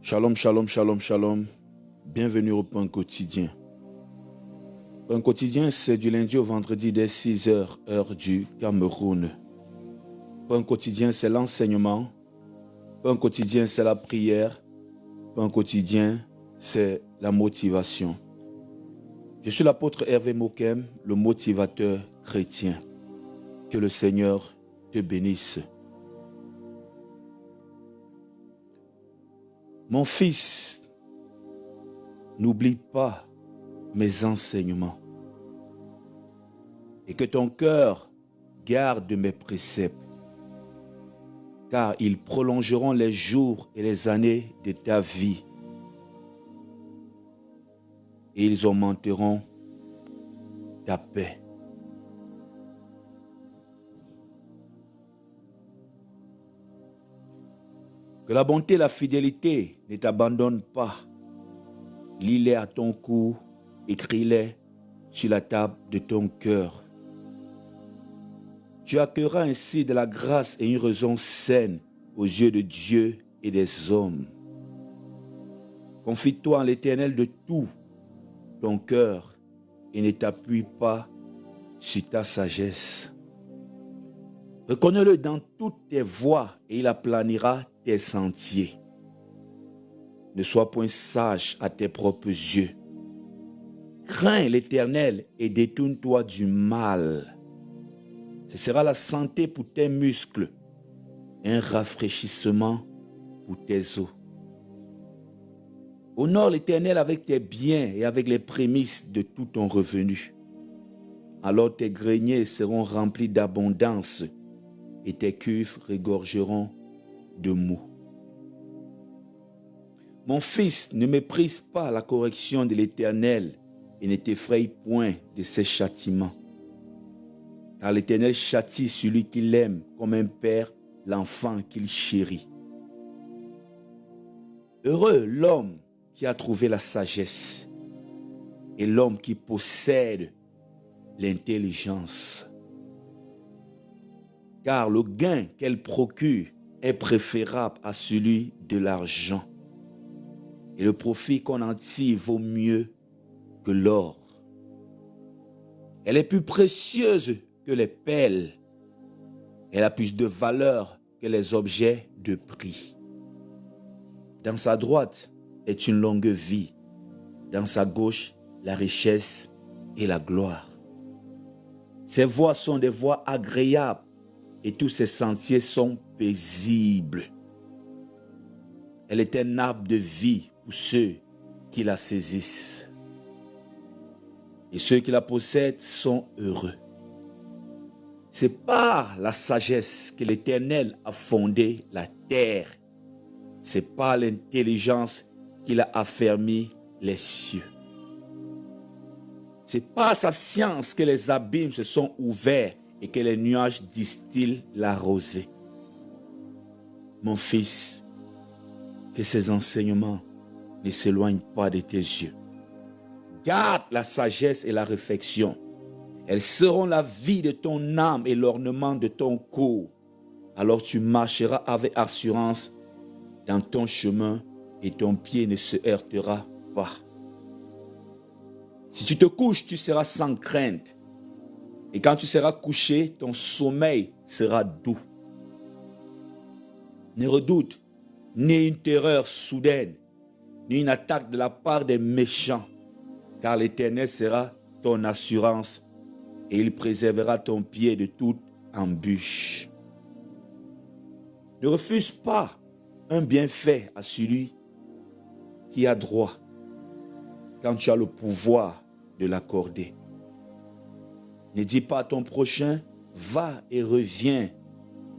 Shalom, shalom, shalom, shalom. Bienvenue au Pain Quotidien. Pain Quotidien, c'est du lundi au vendredi dès 6h, heure du Cameroun. Pain Quotidien, c'est l'enseignement. Pain Quotidien, c'est la prière. Pain Quotidien, c'est la motivation. Je suis l'apôtre Hervé Mokem, le motivateur chrétien. Que le Seigneur te bénisse. Mon fils, n'oublie pas mes enseignements et que ton cœur garde mes préceptes, car ils prolongeront les jours et les années de ta vie et ils augmenteront ta paix. Que la bonté et la fidélité ne t'abandonnent pas. Lis-les à ton cou, écris-les sur la table de ton cœur. Tu accueilleras ainsi de la grâce et une raison saine aux yeux de Dieu et des hommes. Confie-toi en l'Éternel de tout ton cœur et ne t'appuie pas sur ta sagesse. Reconnais-le dans toutes tes voies et il aplanira tes sentiers. Ne sois point sage à tes propres yeux. Crains l'Éternel et détourne-toi du mal. Ce sera la santé pour tes muscles, un rafraîchissement pour tes os. Honore l'Éternel avec tes biens et avec les prémices de tout ton revenu. Alors tes greniers seront remplis d'abondance et tes cuves regorgeront de mou. Mon fils, ne méprise pas la correction de l'Éternel et ne t'effraie point de ses châtiments. Car l'Éternel châtie celui qu'il aime comme un père l'enfant qu'il chérit. Heureux l'homme qui a trouvé la sagesse et l'homme qui possède l'intelligence. Car le gain qu'elle procure est préférable à celui de l'argent. Et le profit qu'on en tire vaut mieux que l'or. Elle est plus précieuse que les perles. Elle a plus de valeur que les objets de prix. Dans sa droite est une longue vie. Dans sa gauche, la richesse et la gloire. Ses voies sont des voies agréables et tous ses sentiers sont paisibles. Elle est un arbre de vie pour ceux qui la saisissent. Et ceux qui la possèdent sont heureux. C'est par la sagesse que l'Éternel a fondé la terre. C'est par l'intelligence qu'il a affermi les cieux. C'est par sa science que les abîmes se sont ouverts et que les nuages distillent la rosée. Mon fils, que ces enseignements ne s'éloignent pas de tes yeux. Garde la sagesse et la réflexion. Elles seront la vie de ton âme et l'ornement de ton cou. Alors tu marcheras avec assurance dans ton chemin et ton pied ne se heurtera pas. Si tu te couches, tu seras sans crainte. Et quand tu seras couché, ton sommeil sera doux. Ne redoute ni une terreur soudaine, ni une attaque de la part des méchants, car l'Éternel sera ton assurance et il préservera ton pied de toute embûche. Ne refuse pas un bienfait à celui qui a droit, quand tu as le pouvoir de l'accorder. Ne dis pas à ton prochain, va et reviens.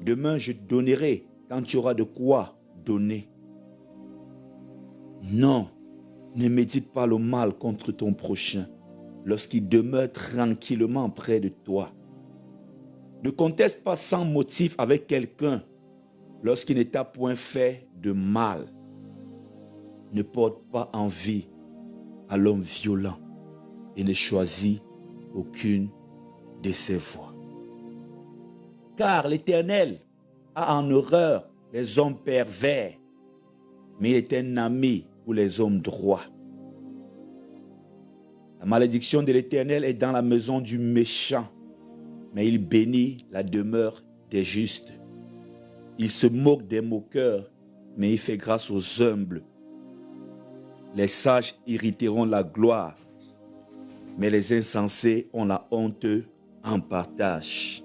Demain, je donnerai quand tu auras de quoi donner. Non, ne médite pas le mal contre ton prochain lorsqu'il demeure tranquillement près de toi. Ne conteste pas sans motif avec quelqu'un lorsqu'il ne t'a point fait de mal. Ne porte pas envie à l'homme violent et ne choisis aucune de ses voies. Car l'Éternel a en horreur les hommes pervers, mais il est un ami pour les hommes droits. La malédiction de l'Éternel est dans la maison du méchant, mais il bénit la demeure des justes. Il se moque des moqueurs, mais il fait grâce aux humbles. Les sages hériteront la gloire, mais les insensés ont la honte en partage.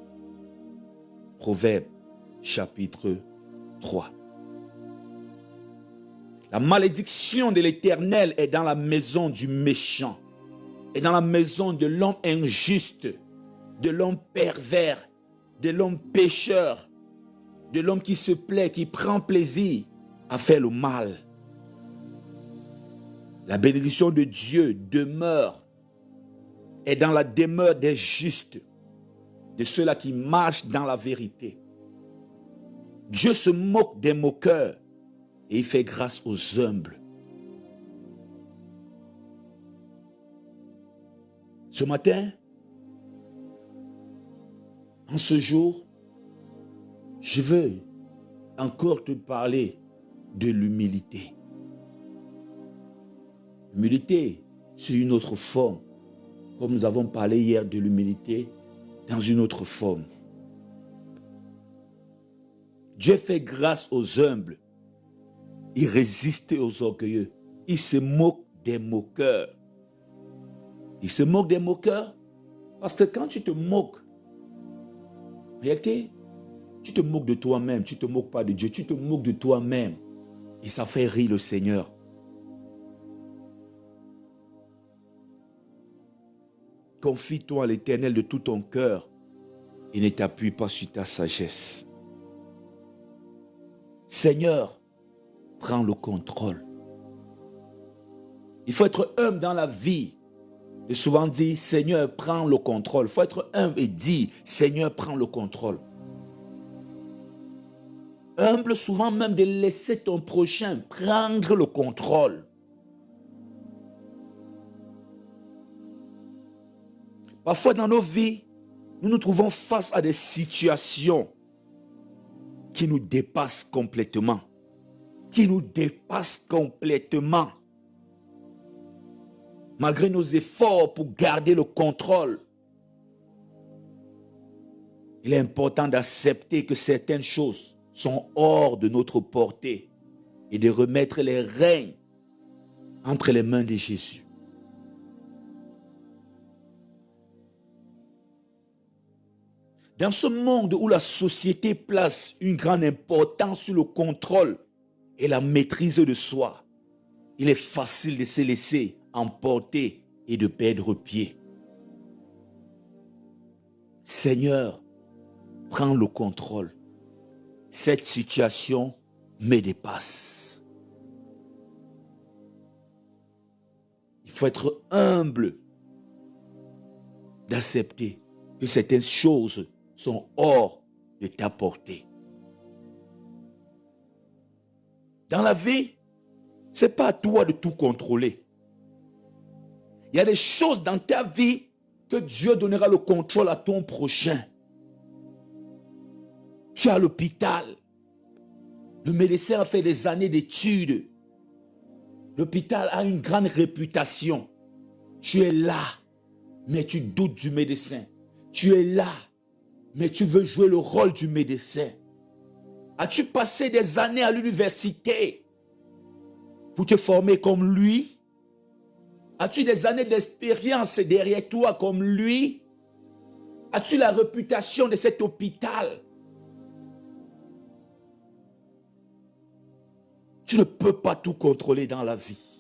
Proverbe, chapitre 3. La malédiction de l'Éternel est dans la maison du méchant, est dans la maison de l'homme injuste, de l'homme pervers, de l'homme pécheur, de l'homme qui se plaît, qui prend plaisir à faire le mal. La bénédiction de Dieu demeure, est dans la demeure des justes, de ceux-là qui marchent dans la vérité. Dieu se moque des moqueurs et il fait grâce aux humbles. Ce matin, en ce jour, je veux encore te parler de l'humilité. L'humilité, c'est une autre forme, comme nous avons parlé hier de l'humilité, dans une autre forme. Dieu fait grâce aux humbles. Il résiste aux orgueilleux. Il se moque des moqueurs. Il se moque des moqueurs parce que quand tu te moques, en réalité, tu te moques de toi-même. Tu ne te moques pas de Dieu. Tu te moques de toi-même. Et ça fait rire le Seigneur. Confie-toi à l'Éternel de tout ton cœur et ne t'appuie pas sur ta sagesse. Seigneur, prends le contrôle. Il faut être humble dans la vie. Et souvent dire, Seigneur, prends le contrôle. Il faut être humble et dire, Seigneur, prends le contrôle. Humble souvent même de laisser ton prochain prendre le contrôle. Parfois dans nos vies, nous nous trouvons face à des situations qui nous dépassent complètement. Qui nous dépassent complètement. Malgré nos efforts pour garder le contrôle, il est important d'accepter que certaines choses sont hors de notre portée et de remettre les règnes entre les mains de Jésus. Dans ce monde où la société place une grande importance sur le contrôle et la maîtrise de soi, il est facile de se laisser emporter et de perdre pied. Seigneur, prends le contrôle. Cette situation me dépasse. Il faut être humble d'accepter que certaines choses sont hors de ta portée. Dans la vie, ce n'est pas à toi de tout contrôler. Il y a des choses dans ta vie que Dieu donnera le contrôle à ton prochain. Tu es à l'hôpital. Le médecin a fait des années d'études. L'hôpital a une grande réputation. Tu es là, mais tu doutes du médecin. Tu es là, mais tu veux jouer le rôle du médecin. As-tu passé des années à l'université pour te former comme lui? As-tu des années d'expérience derrière toi comme lui? As-tu la réputation de cet hôpital? Tu ne peux pas tout contrôler dans la vie.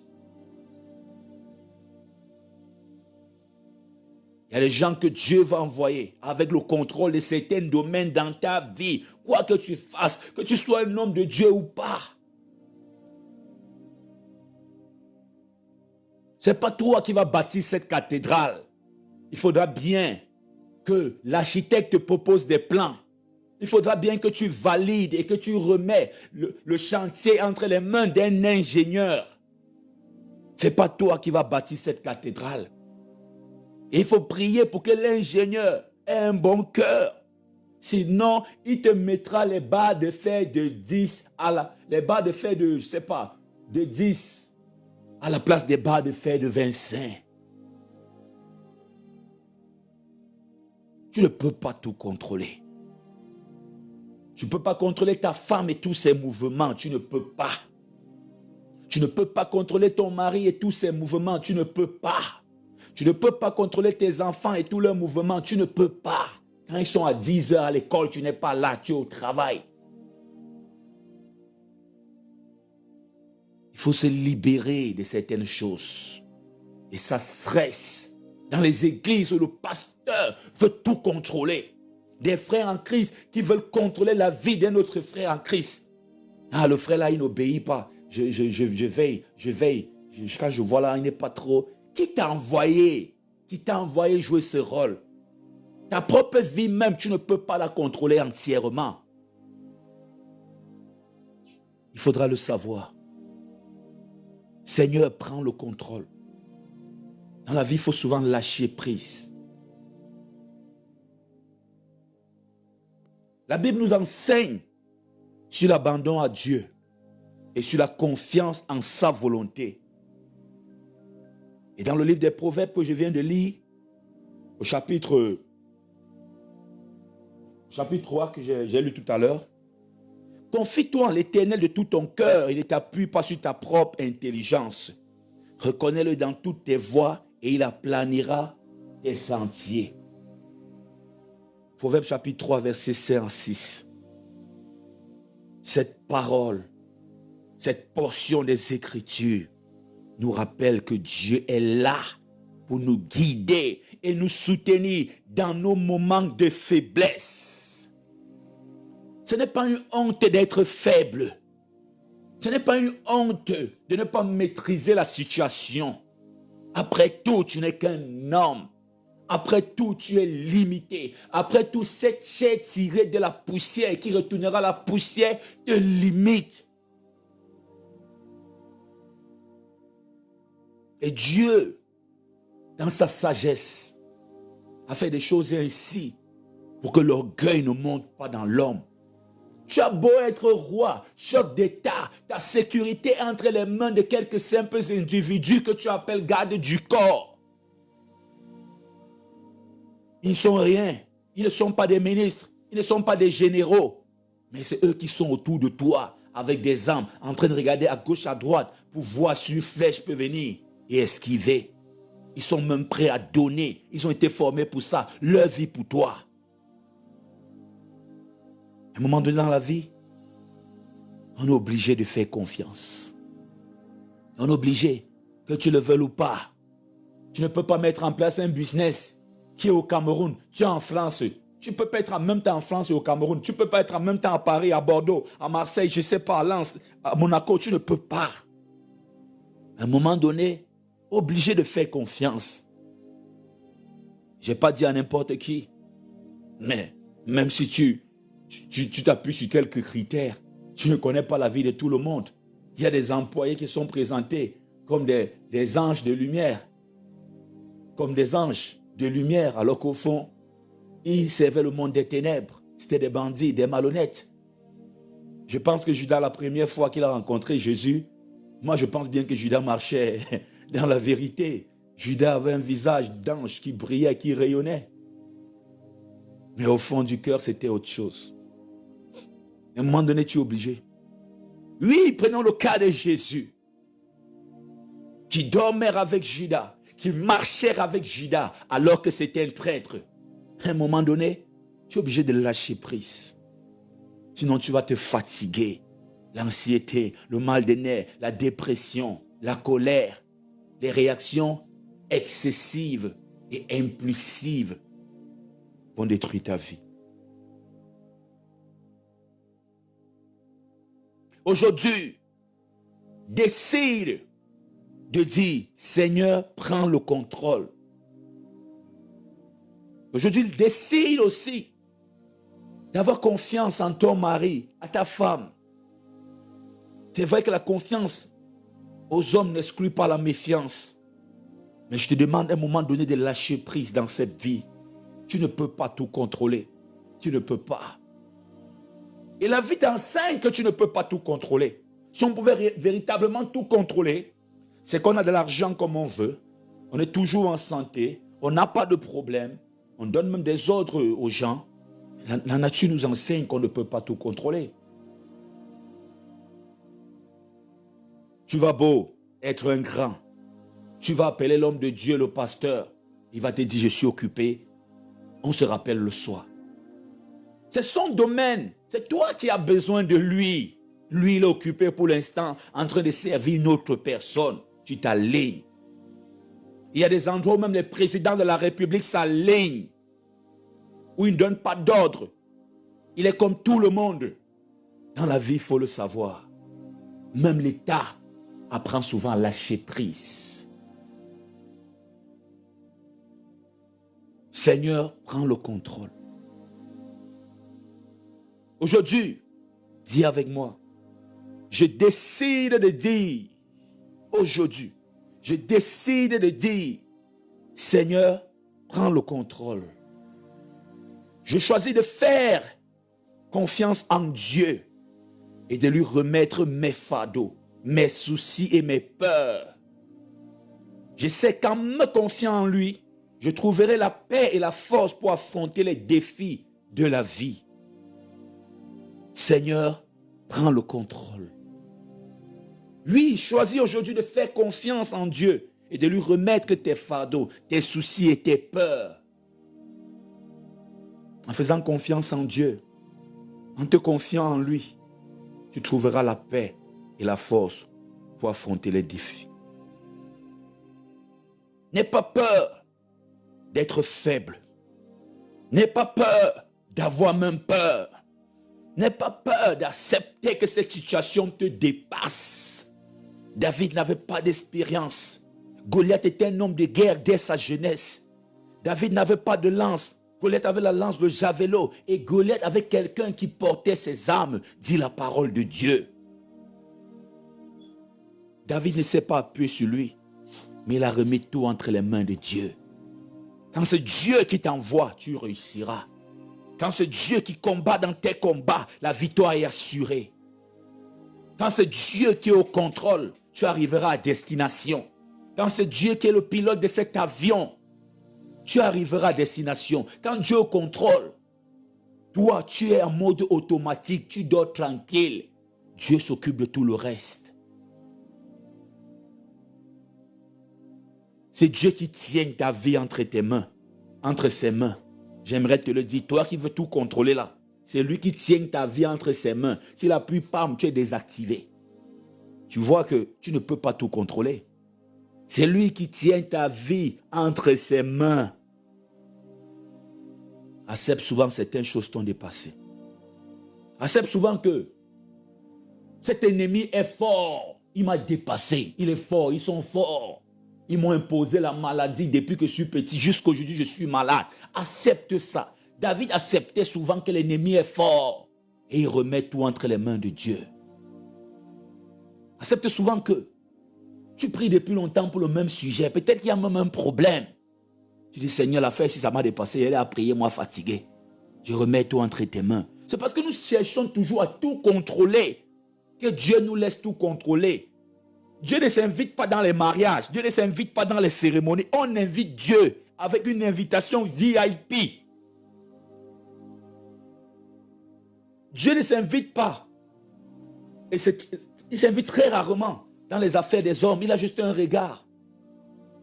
Il y a des gens que Dieu va envoyer avec le contrôle de certains domaines dans ta vie. Quoi que tu fasses, que tu sois un homme de Dieu ou pas. Ce n'est pas toi qui vas bâtir cette cathédrale. Il faudra bien que l'architecte propose des plans. Il faudra bien que tu valides et que tu remets le chantier entre les mains d'un ingénieur. Ce n'est pas toi qui vas bâtir cette cathédrale. Et il faut prier pour que l'ingénieur ait un bon cœur. Sinon, il te mettra les barres de fer de 10 les barres de fer de, je ne sais pas, de 10 à la place des barres de fer de 25. Tu ne peux pas tout contrôler. Tu ne peux pas contrôler ta femme et tous ses mouvements. Tu ne peux pas. Tu ne peux pas contrôler ton mari et tous ses mouvements. Tu ne peux pas. Tu ne peux pas contrôler tes enfants et tous leurs mouvements. Tu ne peux pas. Quand ils sont à 10 heures à l'école, tu n'es pas là, tu es au travail. Il faut se libérer de certaines choses. Et ça stresse. Dans les églises où le pasteur veut tout contrôler. Des frères en Christ qui veulent contrôler la vie d'un autre frère en Christ. Ah, le frère là, il n'obéit pas. Je veille. Quand je vois là, il n'est pas trop. Qui t'a envoyé? Qui t'a envoyé jouer ce rôle? Ta propre vie même, tu ne peux pas la contrôler entièrement. Il faudra le savoir. Seigneur, prends le contrôle. Dans la vie, il faut souvent lâcher prise. La Bible nous enseigne sur l'abandon à Dieu et sur la confiance en sa volonté. Et dans le livre des Proverbes que je viens de lire, au chapitre 3 que j'ai lu tout à l'heure, confie-toi en l'Éternel de tout ton cœur et ne t'appuie pas sur ta propre intelligence. Reconnais-le dans toutes tes voies et il aplanira tes sentiers. Proverbe chapitre 3, verset 5 à 6. Cette parole, cette portion des Écritures nous rappelle que Dieu est là pour nous guider et nous soutenir dans nos moments de faiblesse. Ce n'est pas une honte d'être faible. Ce n'est pas une honte de ne pas maîtriser la situation. Après tout, tu n'es qu'un homme. Après tout, tu es limité. Après tout, cette chair tirée de la poussière qui retournera la poussière te limite. Et Dieu, dans sa sagesse, a fait des choses ainsi pour que l'orgueil ne monte pas dans l'homme. Tu as beau être roi, chef d'État, ta sécurité est entre les mains de quelques simples individus que tu appelles gardes du corps. Ils ne sont rien. Ils ne sont pas des ministres. Ils ne sont pas des généraux. Mais c'est eux qui sont autour de toi avec des armes en train de regarder à gauche, à droite pour voir si une flèche peut venir et esquiver. Ils sont même prêts à donner. Ils ont été formés pour ça. Leur vie pour toi. À un moment donné dans la vie, on est obligé de faire confiance. On est obligé, que tu le veuilles ou pas. Tu ne peux pas mettre en place un business qui est au Cameroun, tu es en France. Tu ne peux pas être en même temps en France et au Cameroun. Tu ne peux pas être en même temps à Paris, à Bordeaux, à Marseille, je ne sais pas, à Lens, à Monaco. Tu ne peux pas. À un moment donné, obligé de faire confiance. Je n'ai pas dit à n'importe qui. Mais même si tu t'appuies sur quelques critères, tu ne connais pas la vie de tout le monde. Il y a des employés qui sont présentés comme des anges de lumière. Comme des anges de lumière, alors qu'au fond, ils servaient le monde des ténèbres. C'était des bandits, des malhonnêtes. Je pense que Judas, la première fois qu'il a rencontré Jésus, moi je pense bien que Judas marchait dans la vérité. Judas avait un visage d'ange qui brillait, qui rayonnait. Mais au fond du cœur, c'était autre chose. À un moment donné, tu es obligé. Oui, prenons le cas de Jésus, qui dormait avec Judas, qui marchait avec Judas alors que c'était un traître. À un moment donné, tu es obligé de lâcher prise. Sinon, tu vas te fatiguer. L'anxiété, le mal des nerfs, la dépression, la colère, les réactions excessives et impulsives vont détruire ta vie. Aujourd'hui, décide de dire, Seigneur, prends le contrôle. Aujourd'hui, décide aussi d'avoir confiance en ton mari, à ta femme. C'est vrai que la confiance aux hommes n'exclut pas la méfiance. Mais je te demande à un moment donné de lâcher prise dans cette vie. Tu ne peux pas tout contrôler. Tu ne peux pas. Et la vie t'enseigne que tu ne peux pas tout contrôler. Si on pouvait véritablement tout contrôler, c'est qu'on a de l'argent comme on veut, on est toujours en santé, on n'a pas de problème, on donne même des ordres aux gens. La nature nous enseigne qu'on ne peut pas tout contrôler. Tu vas beau être un grand, tu vas appeler l'homme de Dieu, le pasteur, il va te dire je suis occupé, on se rappelle le soir. C'est son domaine, c'est toi qui as besoin de lui. Lui, il est occupé pour l'instant en train de servir une autre personne. Tu t'alignes. Il y a des endroits où même les présidents de la République s'alignent, où il ne donne pas d'ordre. Il est comme tout le monde. Dans la vie, il faut le savoir. Même l'État apprend souvent à lâcher prise. Seigneur, prends le contrôle. Aujourd'hui, dis avec moi, je décide de dire, aujourd'hui, je décide de dire, Seigneur, prends le contrôle. Je choisis de faire confiance en Dieu et de lui remettre mes fardeaux, mes soucis et mes peurs. Je sais qu'en me confiant en lui, je trouverai la paix et la force pour affronter les défis de la vie. Seigneur, prends le contrôle. Oui, choisis aujourd'hui de faire confiance en Dieu et de lui remettre tes fardeaux, tes soucis et tes peurs. En faisant confiance en Dieu, en te confiant en lui, tu trouveras la paix et la force pour affronter les défis. N'aie pas peur d'être faible. N'aie pas peur d'avoir même peur. N'aie pas peur d'accepter que cette situation te dépasse. David n'avait pas d'expérience. Goliath était un homme de guerre dès sa jeunesse. David n'avait pas de lance. Goliath avait la lance de javelot. Et Goliath avait quelqu'un qui portait ses armes, dit la parole de Dieu. David ne s'est pas appuyé sur lui, mais il a remis tout entre les mains de Dieu. Quand c'est Dieu qui t'envoie, tu réussiras. Quand c'est Dieu qui combat dans tes combats, la victoire est assurée. Quand c'est Dieu qui est au contrôle, tu arriveras à destination. Quand c'est Dieu qui est le pilote de cet avion, tu arriveras à destination. Quand Dieu est au contrôle, toi, tu es en mode automatique, tu dors tranquille. Dieu s'occupe de tout le reste. C'est Dieu qui tient ta vie entre tes mains, entre ses mains. J'aimerais te le dire, toi qui veux tout contrôler là, c'est lui qui tient ta vie entre ses mains. S'il appuie, pam, tu es désactivé. Tu vois que tu ne peux pas tout contrôler. C'est lui qui tient ta vie entre ses mains. Accepte souvent certaines choses t'ont dépassé. Accepte souvent que cet ennemi est fort. Il m'a dépassé. Il est fort. Ils sont forts. Ils m'ont imposé la maladie depuis que je suis petit. Jusqu'aujourd'hui, je suis malade. Accepte ça. David acceptait souvent que l'ennemi est fort. Et il remet tout entre les mains de Dieu. Accepte souvent que tu pries depuis longtemps pour le même sujet. Peut-être qu'il y a même un problème. Tu dis, Seigneur, l'affaire, si ça m'a dépassé, elle a prié, moi fatigué. Je remets tout entre tes mains. C'est parce que nous cherchons toujours à tout contrôler que Dieu nous laisse tout contrôler. Dieu ne s'invite pas dans les mariages. Dieu ne s'invite pas dans les cérémonies. On invite Dieu avec une invitation VIP. Dieu ne s'invite pas. Et il s'invite très rarement dans les affaires des hommes. Il a juste un regard.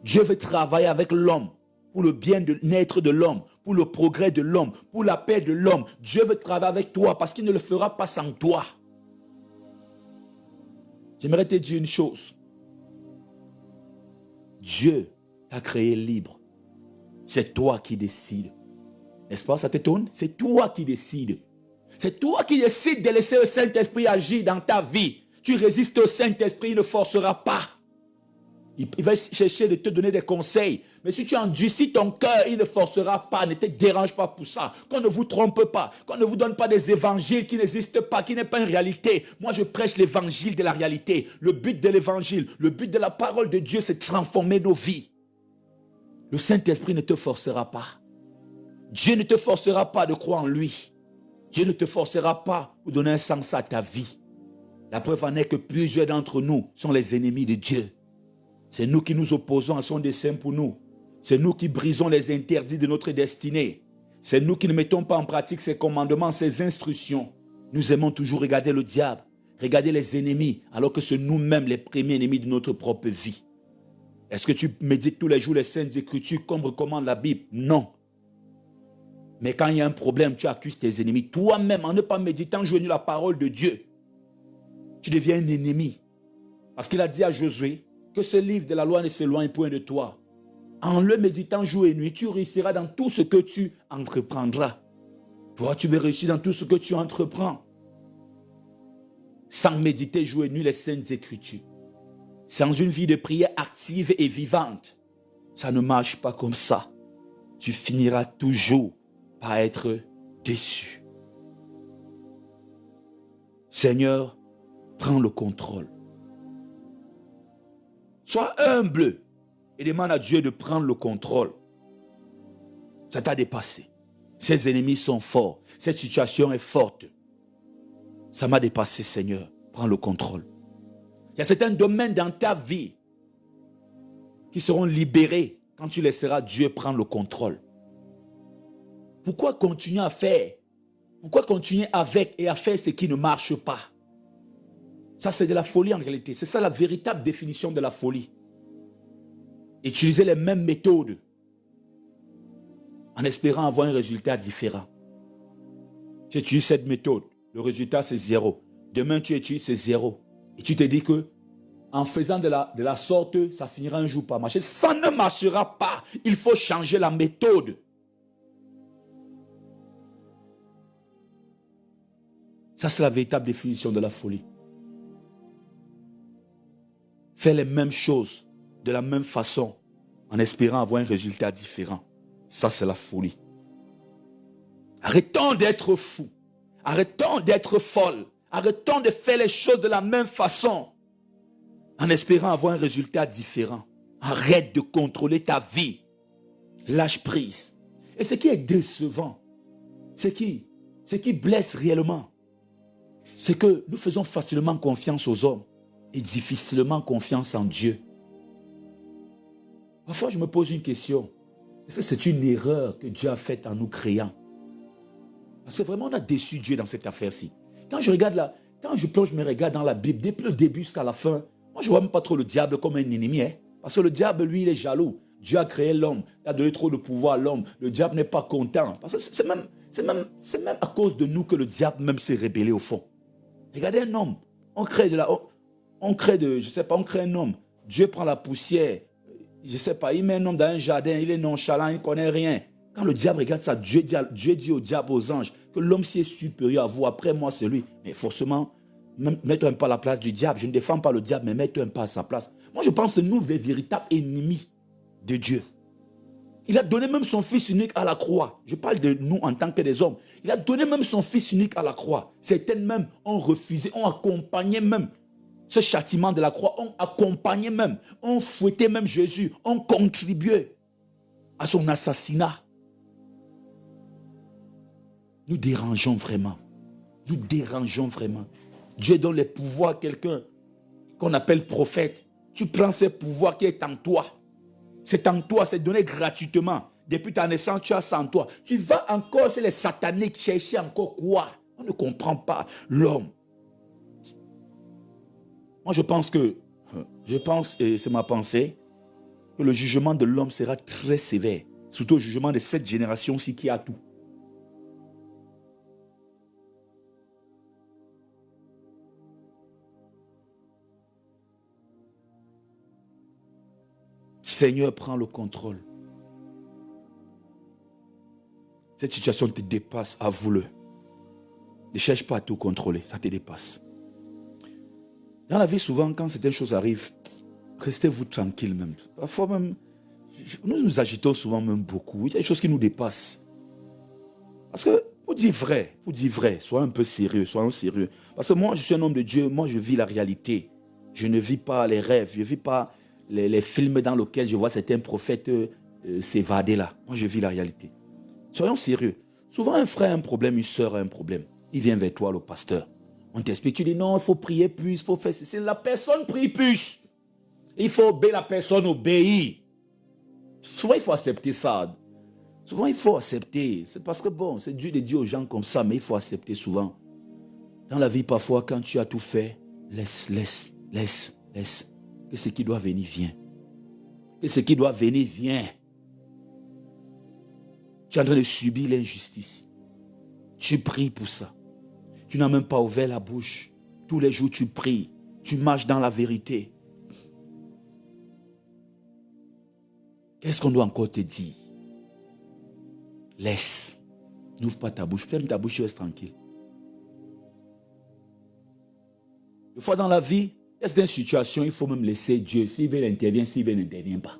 Dieu veut travailler avec l'homme pour le bien-être de l'homme, pour le progrès de l'homme, pour la paix de l'homme. Dieu veut travailler avec toi parce qu'il ne le fera pas sans toi. J'aimerais te dire une chose. Dieu t'a créé libre. C'est toi qui décides. N'est-ce pas, ça t'étonne? C'est toi qui décides. C'est toi qui décides de laisser le Saint-Esprit agir dans ta vie. Tu résistes au Saint-Esprit, il ne forcera pas. Il va chercher de te donner des conseils. Mais si tu endurcis ton cœur, il ne forcera pas. Ne te dérange pas pour ça. Qu'on ne vous trompe pas. Qu'on ne vous donne pas des évangiles qui n'existent pas, qui n'est pas une réalité. Moi, je prêche l'évangile de la réalité. Le but de l'évangile, le but de la parole de Dieu, c'est de transformer nos vies. Le Saint-Esprit ne te forcera pas. Dieu ne te forcera pas de croire en lui. Dieu ne te forcera pas pour donner un sens à ta vie. La preuve en est que plusieurs d'entre nous sont les ennemis de Dieu. C'est nous qui nous opposons à son dessein pour nous. C'est nous qui brisons les interdits de notre destinée. C'est nous qui ne mettons pas en pratique ses commandements, ses instructions. Nous aimons toujours regarder le diable, regarder les ennemis, alors que c'est nous-mêmes les premiers ennemis de notre propre vie. Est-ce que tu médites tous les jours les Saintes Écritures comme recommande la Bible? Non. Mais quand il y a un problème, tu accuses tes ennemis. Toi-même, en ne pas méditant jour et nuit la parole de Dieu, tu deviens un ennemi. Parce qu'il a dit à Josué que ce livre de la loi ne s'éloigne point de toi. En le méditant jour et nuit, tu réussiras dans tout ce que tu entreprendras. Toi, tu veux réussir dans tout ce que tu entreprends. Sans méditer jour et nuit les Saintes Écritures. Sans une vie de prière active et vivante. Ça ne marche pas comme ça. Tu finiras toujours par être déçu. Seigneur, prends le contrôle. Sois humble et demande à Dieu de prendre le contrôle. Ça t'a dépassé. Ces ennemis sont forts. Cette situation est forte. Ça m'a dépassé, Seigneur. Prends le contrôle. Il y a certains domaines dans ta vie qui seront libérés quand tu laisseras Dieu prendre le contrôle. Pourquoi continuer à faire? Pourquoi continuer avec et à faire ce qui ne marche pas? Ça, c'est de la folie en réalité. C'est ça la véritable définition de la folie. Utiliser les mêmes méthodes en espérant avoir un résultat différent. Tu utilises cette méthode, le résultat c'est 0. Demain tu utilises c'est 0. Et tu te dis que en faisant de la sorte, ça finira un jour par marcher. Ça ne marchera pas. Il faut changer la méthode. Ça, c'est la véritable définition de la folie. Faire les mêmes choses de la même façon en espérant avoir un résultat différent. Ça, c'est la folie. Arrêtons d'être fous. Arrêtons d'être folles. Arrêtons de faire les choses de la même façon en espérant avoir un résultat différent. Arrête de contrôler ta vie. Lâche prise. Et ce qui est décevant, ce qui blesse réellement, c'est que nous faisons facilement confiance aux hommes et difficilement confiance en Dieu. Parfois, je me pose une question. Est-ce que c'est une erreur que Dieu a faite en nous créant? Parce que vraiment, on a déçu Dieu dans cette affaire-ci. Quand je plonge mes regards dans la Bible, depuis le début jusqu'à la fin, moi, je ne vois même pas trop le diable comme un ennemi. Parce que le diable, lui, il est jaloux. Dieu a créé l'homme. Il a donné trop de pouvoir à l'homme. Le diable n'est pas content. Parce que c'est même à cause de nous que le diable même s'est rébellé au fond. Regardez un homme. On crée un homme. Dieu prend la poussière. Je ne sais pas, il met un homme dans un jardin, il est nonchalant, il ne connaît rien. Quand le diable regarde ça, Dieu dit au diable, aux anges, que l'homme s'y est supérieur à vous, après moi c'est lui. Mais forcément, mets-toi un peu à la place du diable. Je ne défends pas le diable, mais mets-toi un peu à sa place. Moi je pense que nous, les véritables ennemis de Dieu. Il a donné même son fils unique à la croix. Je parle de nous en tant que des hommes. Il a donné même son fils unique à la croix. Certains même ont refusé, ont accompagné même ce châtiment de la croix, ont accompagné même, ont fouetté même Jésus, ont contribué à son assassinat. Nous dérangeons vraiment. Nous dérangeons vraiment. Dieu donne les pouvoirs à quelqu'un qu'on appelle prophète. Tu prends ce pouvoir qui est en toi. C'est en toi, c'est donné gratuitement. Depuis ta naissance, tu as ça en toi. Tu vas encore chez les sataniques chercher encore quoi? On ne comprend pas l'homme. Moi, je pense, et c'est ma pensée, que le jugement de l'homme sera très sévère. Surtout le jugement de cette génération-ci qui a tout. Seigneur, prends le contrôle. Cette situation te dépasse, avoue-le. Ne cherche pas à tout contrôler, ça te dépasse. Dans la vie, souvent, quand certaines choses arrivent, restez-vous tranquille même. Parfois même, nous nous agitons souvent même beaucoup. Il y a des choses qui nous dépassent. Parce que, pour dire vrai, sois un peu sérieux, sois sérieux. Parce que moi, je suis un homme de Dieu, moi je vis la réalité. Je ne vis pas les rêves, je ne vis pas les films dans lesquels je vois certains prophètes s'évader là. Moi, je vis la réalité. Soyons sérieux. Souvent, un frère a un problème, une soeur a un problème. Il vient vers toi, le pasteur. On t'explique, tu dis non, il faut prier plus, il faut faire ceci. La personne prie plus. Il faut obéir, la personne obéit. Souvent, il faut accepter ça. Souvent, il faut accepter. C'est parce que bon, c'est Dieu de dire aux gens comme ça, mais il faut accepter souvent. Dans la vie, parfois, quand tu as tout fait, laisse. Que ce qui doit venir, vient. Que ce qui doit venir, vient. Tu es en train de subir l'injustice. Tu pries pour ça. Tu n'as même pas ouvert la bouche. Tous les jours, tu pries. Tu marches dans la vérité. Qu'est-ce qu'on doit encore te dire? Laisse. N'ouvre pas ta bouche. Ferme ta bouche et reste tranquille. Des fois dans la vie, il y a certaines situations, il faut même laisser Dieu. S'il veut, il intervient. S'il veut, il n'intervient pas.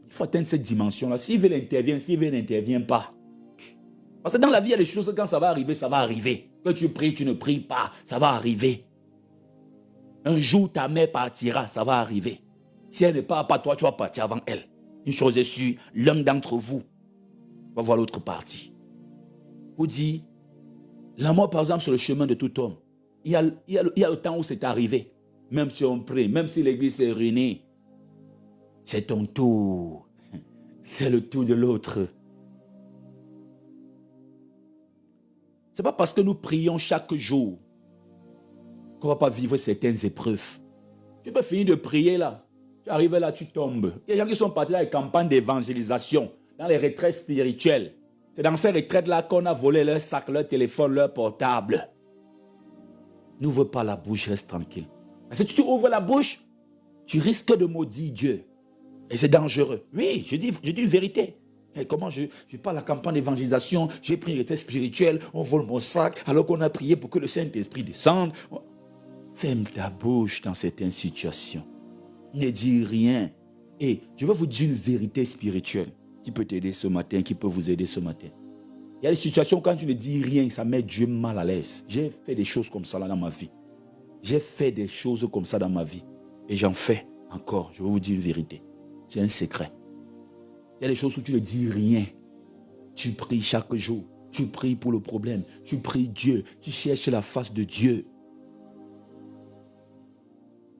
Il faut atteindre cette dimension-là. S'il veut, il intervient. S'il veut, il n'intervient pas. Parce que dans la vie, il y a des choses, quand ça va arriver, ça va arriver. Que tu pries, tu ne pries pas, ça va arriver. Un jour, ta mère partira, ça va arriver. Si elle ne part pas, toi, tu vas partir avant elle. Une chose est sûre, l'un d'entre vous va voir l'autre partie. Vous dites, l'amour, par exemple, sur le chemin de tout homme, il y a le temps où c'est arrivé. Même si on prie, même si l'église est réunie, c'est ton tour. C'est le tour de l'autre. Ce n'est pas parce que nous prions chaque jour qu'on ne va pas vivre certaines épreuves. Tu peux finir de prier là. Tu arrives là, tu tombes. Il y a des gens qui sont partis dans les campagnes d'évangélisation, dans les retraites spirituelles. C'est dans ces retraites-là qu'on a volé leur sac, leur téléphone, leur portable. N'ouvre pas la bouche, reste tranquille. Parce que si tu ouvres la bouche, tu risques de maudire Dieu. Et c'est dangereux. Oui, je dis une vérité. Et comment je parle à la campagne d'évangélisation, j'ai pris une retraite spirituelle, on vole mon sac, alors qu'on a prié pour que le Saint-Esprit descende. Ferme ta bouche dans certaines situations. Ne dis rien. Et je vais vous dire une vérité spirituelle qui peut t'aider ce matin, qui peut vous aider ce matin. Il y a des situations où quand tu ne dis rien, ça met Dieu mal à l'aise. J'ai fait des choses comme ça là dans ma vie. J'ai fait des choses comme ça dans ma vie. Et j'en fais encore. Je vais vous dire une vérité. C'est un secret. Il y a des choses où tu ne dis rien. Tu pries chaque jour. Tu pries pour le problème. Tu pries Dieu. Tu cherches la face de Dieu.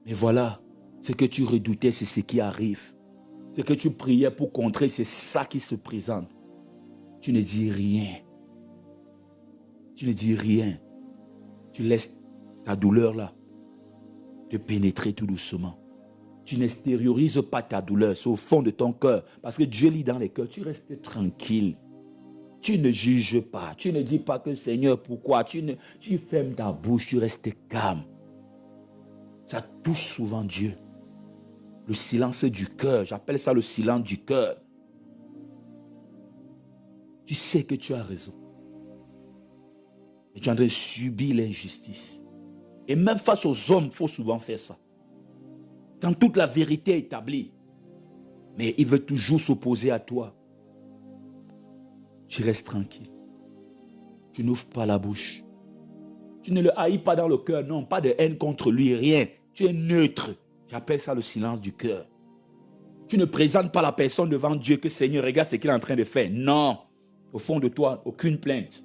Mais voilà, ce que tu redoutais, c'est ce qui arrive. Ce que tu priais pour contrer, c'est ça qui se présente. Tu ne dis rien. Tu ne dis rien. Tu laisses ta douleur là te pénétrer tout doucement. Tu n'extériorises pas ta douleur, c'est au fond de ton cœur. Parce que Dieu lit dans les cœurs, tu restes tranquille. Tu ne juges pas. Tu ne dis pas que Seigneur, pourquoi? Tu fermes ta bouche, tu restes calme. Ça touche souvent Dieu. Le silence du cœur, j'appelle ça le silence du cœur. Tu sais que tu as raison. Et tu es en train de subir l'injustice. Et même face aux hommes, il faut souvent faire ça. Quand toute la vérité est établie, mais il veut toujours s'opposer à toi. Tu restes tranquille. Tu n'ouvres pas la bouche. Tu ne le haïs pas dans le cœur, non, pas de haine contre lui, rien. Tu es neutre. J'appelle ça le silence du cœur. Tu ne présentes pas la personne devant Dieu que Seigneur, regarde ce qu'il est en train de faire. Non. Au fond de toi, aucune plainte.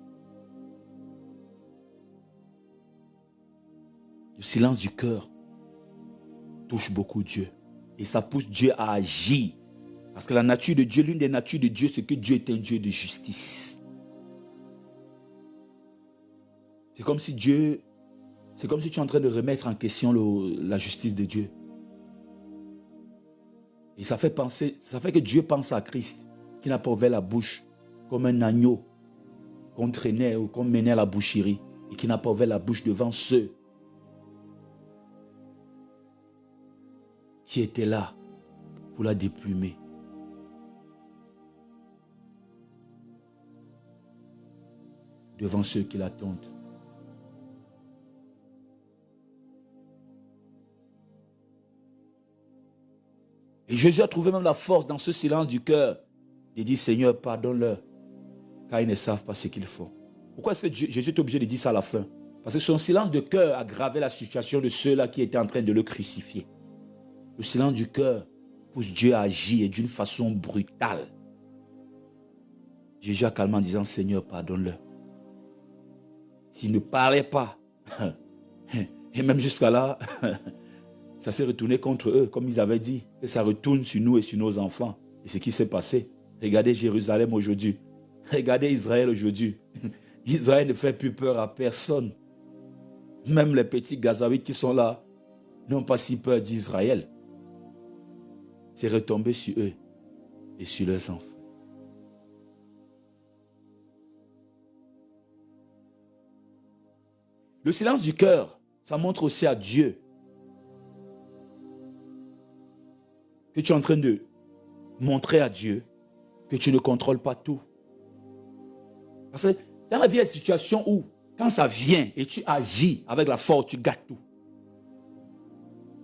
Le silence du cœur touche beaucoup Dieu. Et ça pousse Dieu à agir. Parce que la nature de Dieu, l'une des natures de Dieu, c'est que Dieu est un Dieu de justice. C'est comme si tu es en train de remettre en question la justice de Dieu. Et ça fait que Dieu pense à Christ, qui n'a pas ouvert la bouche comme un agneau qu'on traînait ou qu'on menait à la boucherie, et qui n'a pas ouvert la bouche devant ceux qui étaient là pour la déplumer. Devant ceux qui l'attendent. Et Jésus a trouvé même la force dans ce silence du cœur de dire, Seigneur, pardonne-leur, car ils ne savent pas ce qu'ils font. Pourquoi est-ce que Jésus est obligé de dire ça à la fin? Parce que son silence de cœur aggravait la situation de ceux-là qui étaient en train de le crucifier. Le silence du cœur pousse Dieu à agir d'une façon brutale. Jésus a calmement en disant, Seigneur, pardonne-leur. s'il ne parlait pas, et même jusqu'à là, ça s'est retourné contre eux, comme ils avaient dit, et ça retourne sur nous et sur nos enfants. Et ce qui s'est passé, regardez Jérusalem aujourd'hui, regardez Israël aujourd'hui. Israël ne fait plus peur à personne. Même les petits Gazaouites qui sont là n'ont pas si peur d'Israël. C'est retombé sur eux et sur leurs enfants. Le silence du cœur, ça montre aussi à Dieu que tu es en train de montrer à Dieu que tu ne contrôles pas tout. Parce que dans la vie, il y a des situations où, quand ça vient et tu agis avec la force, tu gâtes tout.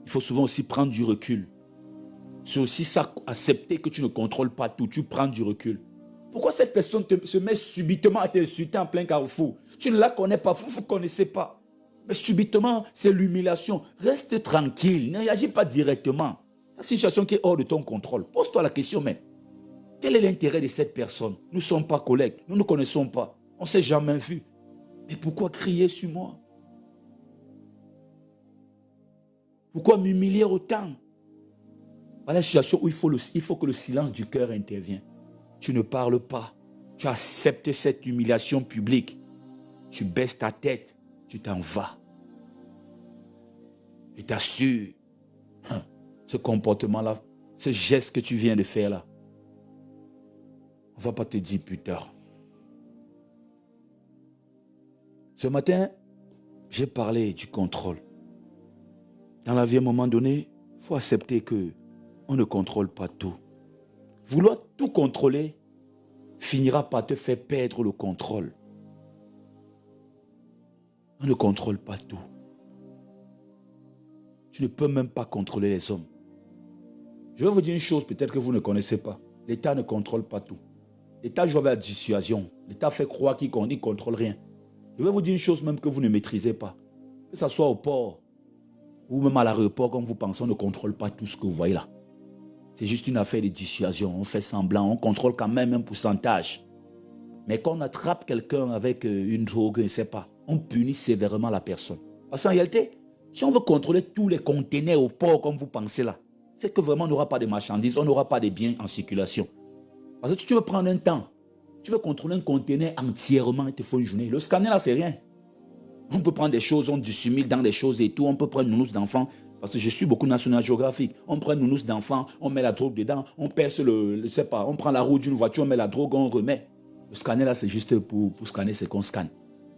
Il faut souvent aussi prendre du recul. C'est aussi ça, accepter que tu ne contrôles pas tout, tu prends du recul. Pourquoi cette personne se met subitement à t'insulter en plein carrefour? Tu ne la connais pas, vous ne connaissez pas. Mais subitement, c'est l'humiliation. Reste tranquille, ne réagis pas directement. C'est une situation qui est hors de ton contrôle. Pose-toi la question, mais quel est l'intérêt de cette personne? Nous ne sommes pas collègues, nous ne connaissons pas, on ne s'est jamais vu. Mais pourquoi crier sur moi? Pourquoi m'humilier autant? Voilà la situation où il faut que le silence du cœur intervienne. Tu ne parles pas. Tu acceptes cette humiliation publique. Tu baisses ta tête. Tu t'en vas. Je t'assure, ce comportement-là, ce geste que tu viens de faire là, on ne va pas te dire plus tard. Ce matin, j'ai parlé du contrôle. Dans la vie, à un moment donné, il faut accepter qu'on ne contrôle pas tout. Vouloir tout contrôler finira par te faire perdre le contrôle. On ne contrôle pas tout. Tu ne peux même pas contrôler les hommes. Je vais vous dire une chose peut-être que vous ne connaissez pas. L'État ne contrôle pas tout. L'État joue avec la dissuasion. L'État fait croire qu'il ne contrôle rien. Je vais vous dire une chose même que vous ne maîtrisez pas. Que ce soit au port ou même à l'aéroport, comme vous pensez, on ne contrôle pas tout ce que vous voyez là. C'est juste une affaire de dissuasion. On fait semblant, on contrôle quand même un pourcentage. Mais quand on attrape quelqu'un avec une drogue, je ne sais pas, on punit sévèrement la personne. Parce qu'en réalité, si on veut contrôler tous les conteneurs au port comme vous pensez là, c'est que vraiment on n'aura pas de marchandises, on n'aura pas de biens en circulation. Parce que si tu veux prendre un temps, tu veux contrôler un conteneur entièrement, il te faut une journée. Le scanner là, c'est rien. On peut prendre des choses, on dissimule dans des choses et tout, on peut prendre une nounous d'enfant. Parce que je suis beaucoup National Geographic. On prend une nounous d'enfant, on met la drogue dedans, on perce je sais pas, on prend la roue d'une voiture, on met la drogue, on remet. Le scanner là, c'est juste pour scanner ce qu'on scanne.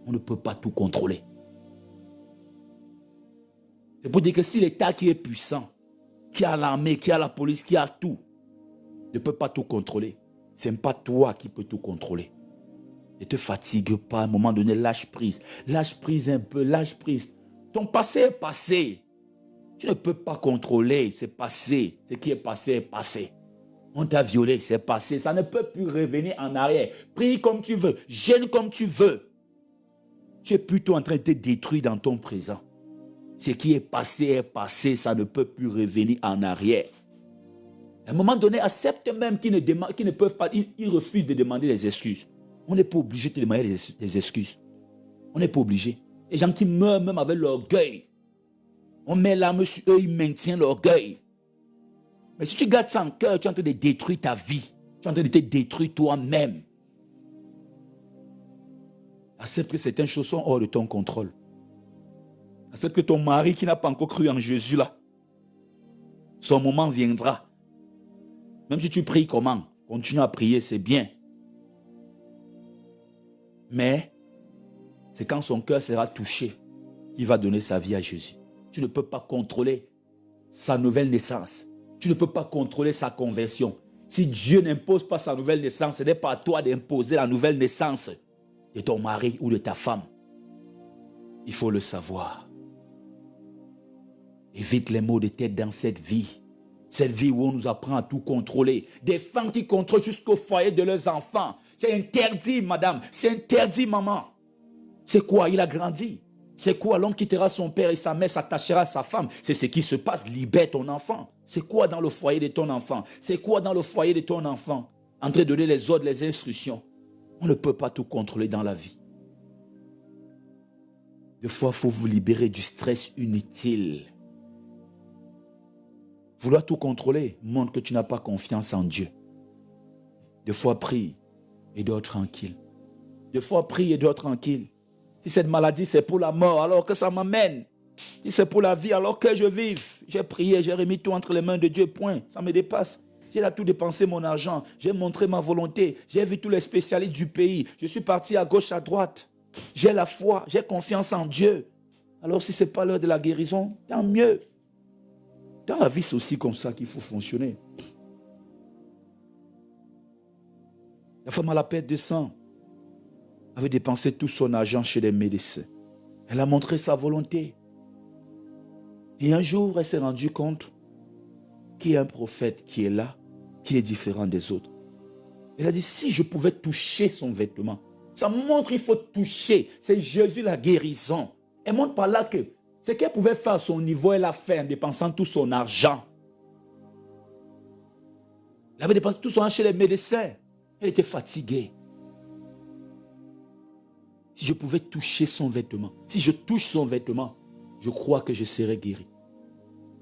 On ne peut pas tout contrôler. C'est pour dire que si l'État qui est puissant, qui a l'armée, qui a la police, qui a tout, ne peut pas tout contrôler, ce n'est pas toi qui peux tout contrôler. Ne te fatigue pas, à un moment donné, lâche prise. Lâche prise un peu, lâche prise. Ton passé est passé. Tu ne peux pas contrôler, c'est passé. Ce qui est passé est passé. On t'a violé, c'est passé. Ça ne peut plus revenir en arrière. Prie comme tu veux, gêne comme tu veux. Tu es plutôt en train de te détruire dans ton présent. Ce qui est passé, ça ne peut plus revenir en arrière. À un moment donné, accepte même qu'ils ne peuvent pas, ils refusent de demander des excuses. On n'est pas obligé de demander des excuses. On n'est pas obligé. Les gens qui meurent même avec l'orgueil. On met l'arme sur eux, ils maintiennent l'orgueil. Mais si tu gardes ça en cœur, tu es en train de détruire ta vie. Tu es en train de te détruire toi-même. Accepte que certaines choses sont hors de ton contrôle. Accepte que ton mari qui n'a pas encore cru en Jésus là, son moment viendra. Même si tu pries comment, continue à prier, c'est bien. Mais c'est quand son cœur sera touché qu'il va donner sa vie à Jésus. Tu ne peux pas contrôler sa nouvelle naissance. Tu ne peux pas contrôler sa conversion. Si Dieu n'impose pas sa nouvelle naissance, ce n'est pas à toi d'imposer la nouvelle naissance de ton mari ou de ta femme. Il faut le savoir. Évite les maux de tête dans cette vie. Cette vie où on nous apprend à tout contrôler. Des femmes qui contrôlent jusqu'au foyer de leurs enfants. C'est interdit, madame. C'est interdit, maman. C'est quoi? Il a grandi. C'est quoi? L'homme quittera son père et sa mère, s'attachera à sa femme. C'est ce qui se passe. Libère ton enfant. C'est quoi dans le foyer de ton enfant? C'est quoi dans le foyer de ton enfant? En train de donner les ordres, les instructions. On ne peut pas tout contrôler dans la vie. Des fois, il faut vous libérer du stress inutile. Vouloir tout contrôler montre que tu n'as pas confiance en Dieu. Des fois, prie et dors tranquille. Des fois, prie et dors tranquille. Si cette maladie, c'est pour la mort, alors que ça m'amène. Si c'est pour la vie, alors que je vive. J'ai prié, j'ai remis tout entre les mains de Dieu, point. Ça me dépasse. J'ai là tout dépensé mon argent. J'ai montré ma volonté. J'ai vu tous les spécialistes du pays. Je suis parti à gauche, à droite. J'ai la foi, j'ai confiance en Dieu. Alors si ce n'est pas l'heure de la guérison, tant mieux. Dans la vie, c'est aussi comme ça qu'il faut fonctionner. La femme à la perte de sang avait dépensé tout son argent chez les médecins. Elle a montré sa volonté. Et un jour, elle s'est rendue compte qu'il y a un prophète qui est là, qui est différent des autres. Elle a dit, si je pouvais toucher son vêtement, ça montre qu'il faut toucher. C'est Jésus la guérison. Elle montre par là que ce qu'elle pouvait faire à son niveau, elle a fait en dépensant tout son argent. Elle avait dépensé tout son argent chez les médecins. Elle était fatiguée. Si je pouvais toucher son vêtement, si je touche son vêtement, je crois que je serai guéri.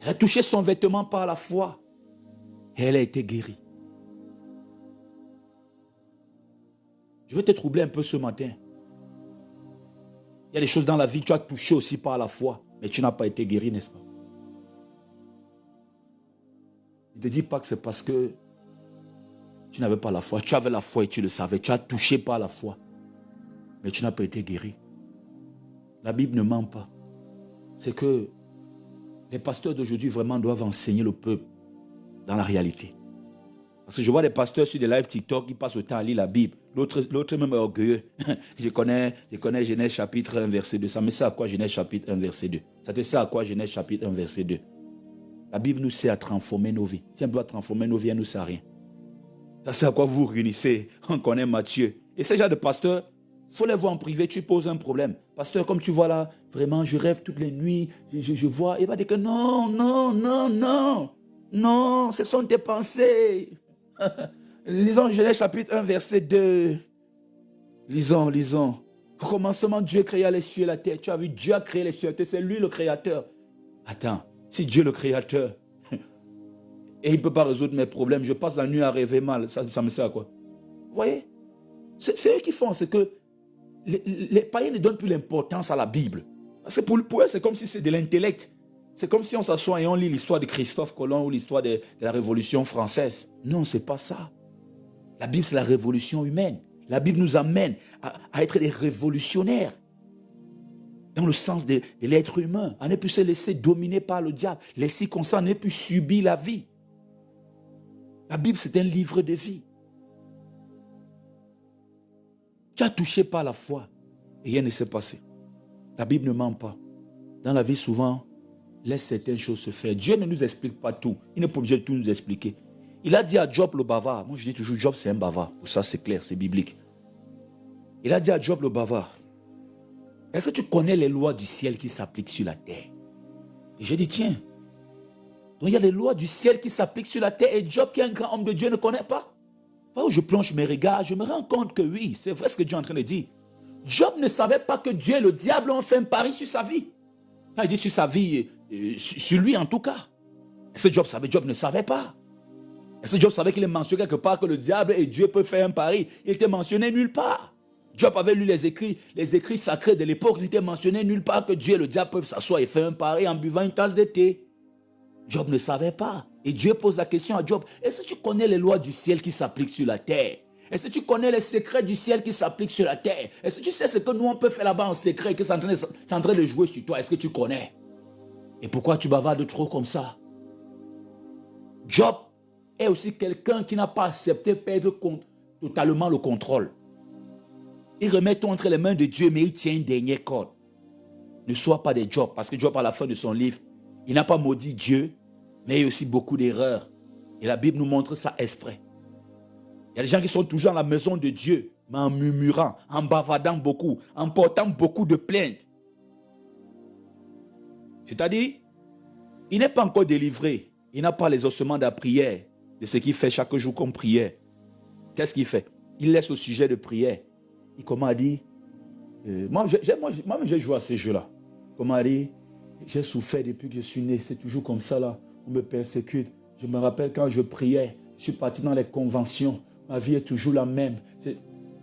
Elle a touché son vêtement par la foi. Et elle a été guérie. Je vais te troubler un peu ce matin. Il y a des choses dans la vie que tu as touchées aussi par la foi, mais tu n'as pas été guéri, n'est-ce pas? Ne te dis pas que c'est parce que tu n'avais pas la foi. Tu avais la foi et tu le savais. Tu as touché par la foi, mais tu n'as pas été guéri. La Bible ne ment pas. C'est que les pasteurs d'aujourd'hui vraiment doivent enseigner le peuple dans la réalité. Parce que je vois des pasteurs sur des lives TikTok qui passent le temps à lire la Bible. L'autre même est orgueilleux. je connais Genèse chapitre 1, verset 2. Ça me sert à quoi Genèse chapitre 1, verset 2? Ça te sert à quoi Genèse chapitre 1, verset 2? La Bible nous sert à transformer nos vies. Si elle doit transformer nos vies, elle ne nous sert à rien. Ça sert à quoi vous vous réunissez? On connaît Matthieu. Et ces gens de pasteurs, il faut les voir en privé, tu poses un problème. Pasteur, comme tu vois là, vraiment, je rêve toutes les nuits, je vois. Il va dire que non, non, non, non. Non, ce sont tes pensées. Lisons Genèse chapitre 1, verset 2. Lisons. Au commencement, Dieu créa les cieux et la terre. Tu as vu, Dieu a créé les cieux et la terre. C'est lui le créateur. Attends, si Dieu est le créateur, et il ne peut pas résoudre mes problèmes, je passe la nuit à rêver mal, ça me sert à quoi? Vous voyez? C'est eux qui font, c'est que les païens ne donnent plus l'importance à la Bible. Parce que pour eux, c'est comme si c'est de l'intellect. C'est comme si on s'assoit et on lit l'histoire de Christophe Colomb ou l'histoire de la Révolution française. Non, ce n'est pas ça. La Bible, c'est la révolution humaine. La Bible nous amène à être des révolutionnaires. Dans le sens de l'être humain. À ne plus se laisser dominer par le diable. Les circonstances, à ne plus subir la vie. La Bible, c'est un livre de vie. Tu as touché par la foi et rien ne s'est passé. La Bible ne ment pas. Dans la vie, souvent, laisse certaines choses se faire. Dieu ne nous explique pas tout. Il n'est pas obligé de tout nous expliquer. Il a dit à Job le bavard. Moi, je dis toujours, Job, c'est un bavard. Pour ça, c'est clair, c'est biblique. Il a dit à Job le bavard, est-ce que tu connais les lois du ciel qui s'appliquent sur la terre? Et j'ai dit, tiens, donc il y a les lois du ciel qui s'appliquent sur la terre et Job, qui est un grand homme de Dieu, ne connaît pas. Là où je plonge mes regards, je me rends compte que oui, c'est vrai ce que Dieu est en train de dire. Job ne savait pas que Dieu et le diable ont fait un pari sur sa vie. Quand il dit sur sa vie, sur lui en tout cas. Est-ce que Job savait? Job ne savait pas. Est-ce que Job savait qu'il est mentionné quelque part que le diable et Dieu peuvent faire un pari? Il était mentionné nulle part. Job avait lu les écrits sacrés de l'époque. Il était mentionné nulle part que Dieu et le diable peuvent s'asseoir et faire un pari en buvant une tasse de thé. Job ne savait pas. Et Dieu pose la question à Job, est-ce que tu connais les lois du ciel qui s'appliquent sur la terre? Est-ce que tu connais les secrets du ciel qui s'appliquent sur la terre? Est-ce que tu sais ce que nous on peut faire là-bas en secret et que c'est en train de jouer sur toi? Est-ce que tu connais? Et pourquoi tu bavardes trop comme ça? Job est aussi quelqu'un qui n'a pas accepté perdre totalement le contrôle. Il remet tout entre les mains de Dieu, mais il tient une dernière corde. Ne sois pas des Job, parce que Job, à la fin de son livre, il n'a pas maudit Dieu, mais il y a aussi beaucoup d'erreurs. Et la Bible nous montre ça exprès. Il y a des gens qui sont toujours dans la maison de Dieu, mais en murmurant, en bavardant beaucoup, en portant beaucoup de plaintes. C'est-à-dire, il n'est pas encore délivré. Il n'a pas les ossements de la prière, de ce qu'il fait chaque jour comme prière. Qu'est-ce qu'il fait? Il laisse au sujet de prière. Il commence à dire, Moi-même, j'ai joué à ces jeux-là. Comme Marie, j'ai souffert depuis que je suis né. C'est toujours comme ça, là. On me persécute. Je me rappelle quand je priais, je suis parti dans les conventions. Ma vie est toujours la même.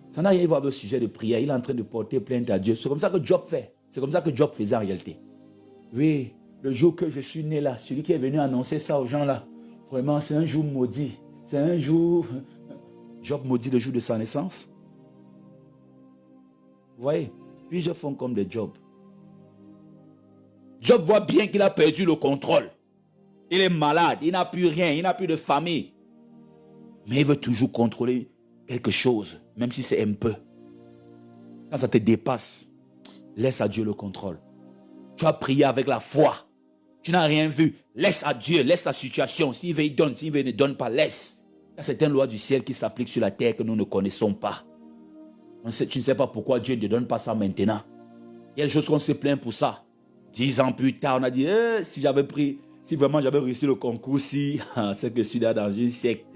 Ça n'a rien à voir avec le sujet de prière. Il est en train de porter plainte à Dieu. C'est comme ça que Job fait. C'est comme ça que Job faisait en réalité. Oui, le jour que je suis né là, celui qui est venu annoncer ça aux gens là, vraiment, c'est un jour maudit. C'est un jour... Job maudit le jour de sa naissance. Vous voyez, puis je fais comme des Job. Job voit bien qu'il a perdu le contrôle. Il est malade, il n'a plus rien, il n'a plus de famille. Mais il veut toujours contrôler quelque chose, même si c'est un peu. Quand ça te dépasse, laisse à Dieu le contrôle. Tu as prié avec la foi. Tu n'as rien vu. Laisse à Dieu, laisse la situation. S'il veut, il donne. S'il veut, il ne donne pas, laisse. Il y a certaines lois du ciel qui s'appliquent sur la terre que nous ne connaissons pas. Tu ne sais pas pourquoi Dieu ne te donne pas ça maintenant. Il y a des choses qu'on se plaint pour ça. 10 ans plus tard, on a dit, si j'avais pris, si vraiment j'avais réussi le concours, c'est que je suis là dans une secte.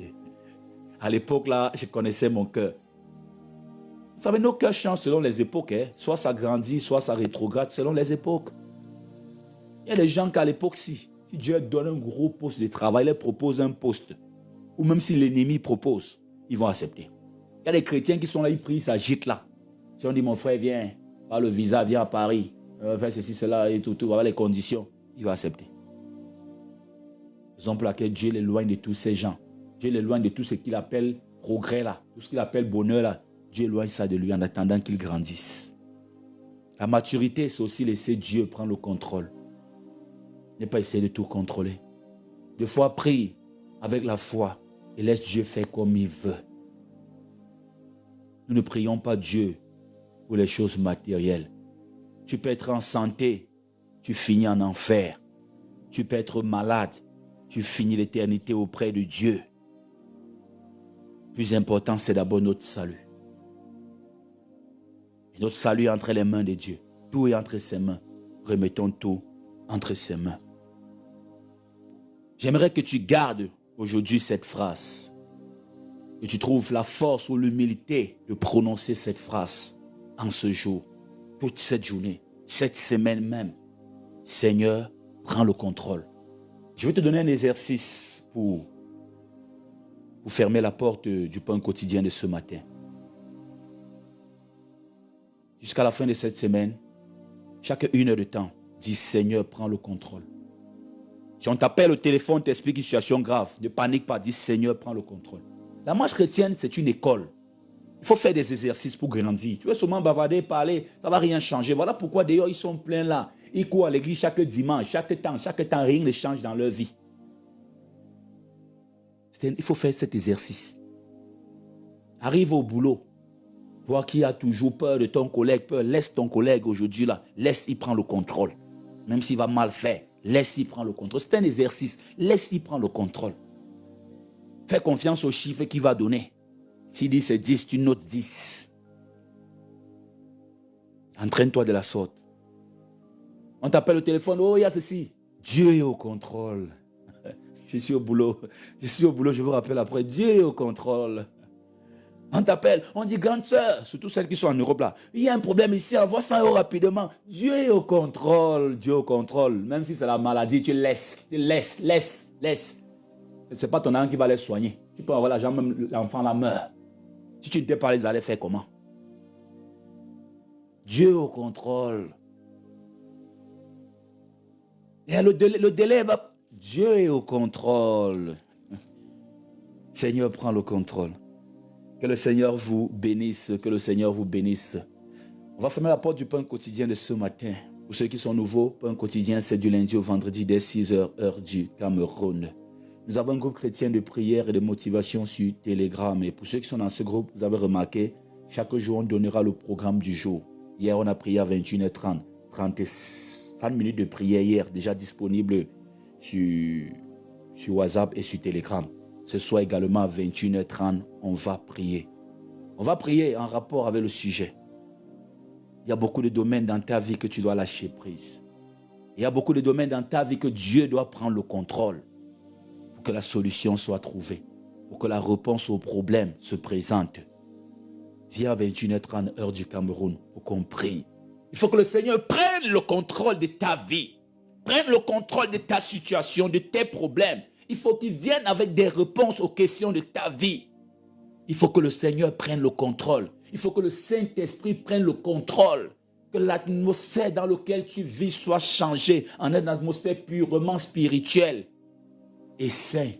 À l'époque, là, je connaissais mon cœur. Vous savez, nos cœurs changent selon les époques. Soit ça grandit, soit ça rétrograde selon les époques. Il y a des gens qu'à l'époque, si Dieu donne un gros poste de travail, il leur propose un poste, ou même si l'ennemi propose, ils vont accepter. Il y a des chrétiens qui sont là, ils prient, ils s'agitent là. Si on dit, mon frère, viens, par le visa, viens à Paris, fais ceci, cela, et tout, voilà les conditions, il va accepter. Raison pour laquelle Dieu l'éloigne de tous ces gens. Dieu l'éloigne de tout ce qu'il appelle progrès là, tout ce qu'il appelle bonheur là. Dieu éloigne ça de lui en attendant qu'il grandisse. La maturité, c'est aussi laisser Dieu prendre le contrôle. Ne pas essayer de tout contrôler. Des fois, prie avec la foi et laisse Dieu faire comme il veut. Nous ne prions pas Dieu pour les choses matérielles. Tu peux être en santé, tu finis en enfer. Tu peux être malade, tu finis l'éternité auprès de Dieu. Le plus important, c'est d'abord notre salut. Et notre salut est entre les mains de Dieu. Tout est entre ses mains. Remettons tout entre ses mains. J'aimerais que tu gardes aujourd'hui cette phrase. Que tu trouves la force ou l'humilité de prononcer cette phrase en ce jour, toute cette journée, cette semaine même. Seigneur, prends le contrôle. Je vais te donner un exercice pour fermer la porte du pain quotidien de ce matin. Jusqu'à la fin de cette semaine, chaque 1 heure de temps, dis Seigneur, prends le contrôle. Si on t'appelle au téléphone, t'explique une situation grave, ne panique pas, dis Seigneur, prends le contrôle. La marche chrétienne, c'est une école. Il faut faire des exercices pour grandir. Tu veux seulement bavarder, parler, ça ne va rien changer. Voilà pourquoi d'ailleurs ils sont pleins là. Ils courent à l'église chaque dimanche, chaque temps, rien ne change dans leur vie. Il faut faire cet exercice. Arrive au boulot. Toi qui as toujours peur de ton collègue, laisse ton collègue aujourd'hui là. Laisse-y prendre le contrôle. Même s'il va mal faire, laisse-y prendre le contrôle. C'est un exercice. Laisse-y prendre le contrôle. Fais confiance au chiffre qu'il va donner. S'il dit c'est 10, tu notes 10. Entraîne-toi de la sorte. On t'appelle au téléphone, oh il y a ceci. Dieu est au contrôle. Je suis au boulot, je vous rappelle après, Dieu est au contrôle. On t'appelle, on dit grande sœur, surtout celles qui sont en Europe là. Il y a un problème ici, envoie 100 € rapidement. Dieu est au contrôle, Dieu est au contrôle. Même si c'est la maladie, tu laisses. Ce n'est pas ton enfant qui va les soigner. Tu peux avoir l'argent, même l'enfant la meurt. Si tu ne t'es pas, ils allaient faire comment? Dieu est au contrôle. Et le délai va... Dieu est au contrôle. Seigneur, prends le contrôle. Que le Seigneur vous bénisse, que le Seigneur vous bénisse. On va fermer la porte du pain quotidien de ce matin. Pour ceux qui sont nouveaux, pain quotidien, c'est du lundi au vendredi dès 6 h, heure du Cameroun. Nous avons un groupe chrétien de prière et de motivation sur Telegram. Et pour ceux qui sont dans ce groupe, vous avez remarqué, chaque jour, on donnera le programme du jour. Hier, on a prié à 21 h 30. 30 minutes de prière hier, déjà disponible sur WhatsApp et sur Telegram. Ce soir également à 21 h 30, on va prier. On va prier en rapport avec le sujet. Il y a beaucoup de domaines dans ta vie que tu dois lâcher prise. Il y a beaucoup de domaines dans ta vie que Dieu doit prendre le contrôle pour que la solution soit trouvée, pour que la réponse au problème se présente. Viens à 21h30, heure du Cameroun, pour qu'on prie. Il faut que le Seigneur prenne le contrôle de ta vie. Prenne le contrôle de ta situation, de tes problèmes. Il faut qu'il vienne avec des réponses aux questions de ta vie. Il faut que le Seigneur prenne le contrôle. Il faut que le Saint-Esprit prenne le contrôle. Que l'atmosphère dans laquelle tu vis soit changée en une atmosphère purement spirituelle et sainte.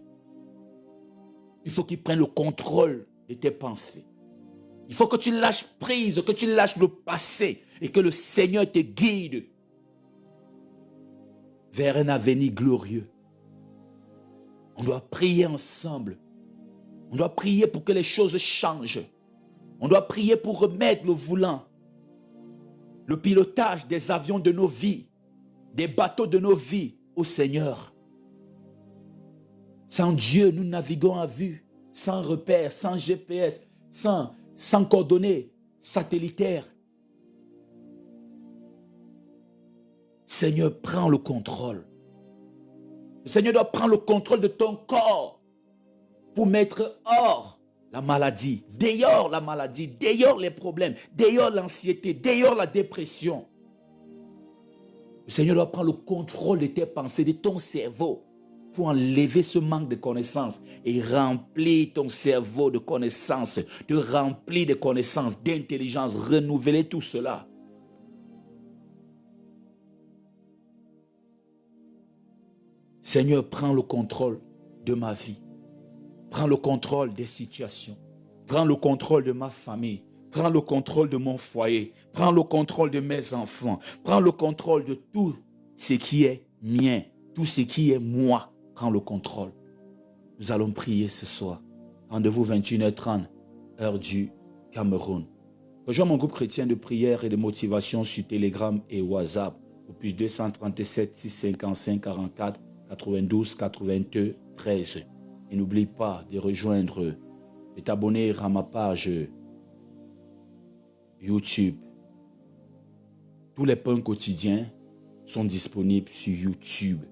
Il faut qu'il prenne le contrôle de tes pensées. Il faut que tu lâches prise, que tu lâches le passé et que le Seigneur te guide vers un avenir glorieux. On doit prier ensemble. On doit prier pour que les choses changent. On doit prier pour remettre le volant, le pilotage des avions de nos vies, des bateaux de nos vies au Seigneur. Sans Dieu, nous naviguons à vue, sans repères, sans GPS, sans coordonnées satellitaires. Seigneur, prends le contrôle. Le Seigneur doit prendre le contrôle de ton corps pour mettre hors la maladie, dehors la maladie, dehors les problèmes, dehors l'anxiété, dehors la dépression. Le Seigneur doit prendre le contrôle de tes pensées, de ton cerveau pour enlever ce manque de connaissances et remplir ton cerveau de connaissances, de remplir de connaissances, d'intelligence, renouveler tout cela. Seigneur, prends le contrôle de ma vie. Prends le contrôle des situations. Prends le contrôle de ma famille. Prends le contrôle de mon foyer. Prends le contrôle de mes enfants. Prends le contrôle de tout ce qui est mien. Tout ce qui est moi. Prends le contrôle. Nous allons prier ce soir. Rendez-vous 21h30, heure du Cameroun. Rejoins mon groupe chrétien de prière et de motivation sur Telegram et WhatsApp au plus 237 655 44 92 82 13. Et n'oublie pas de rejoindre, de t'abonner à ma page YouTube. Tous les pains quotidiens sont disponibles sur YouTube.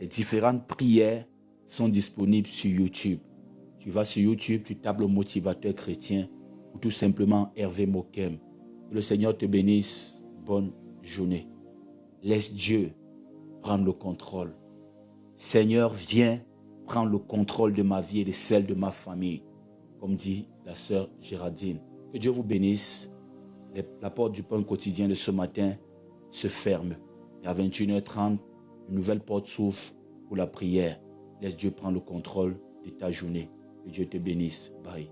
Les différentes prières sont disponibles sur YouTube. Tu vas sur YouTube, tu tapes le motivateur chrétien ou tout simplement Hervé Mokem. Que le Seigneur te bénisse. Bonne journée. Laisse Dieu prendre le contrôle. Seigneur, viens prendre le contrôle de ma vie et de celle de ma famille. Comme dit la sœur Géraldine. Que Dieu vous bénisse. La porte du pain quotidien de ce matin se ferme. Et à 21h30, une nouvelle porte s'ouvre pour la prière. Laisse Dieu prendre le contrôle de ta journée. Que Dieu te bénisse. Bye.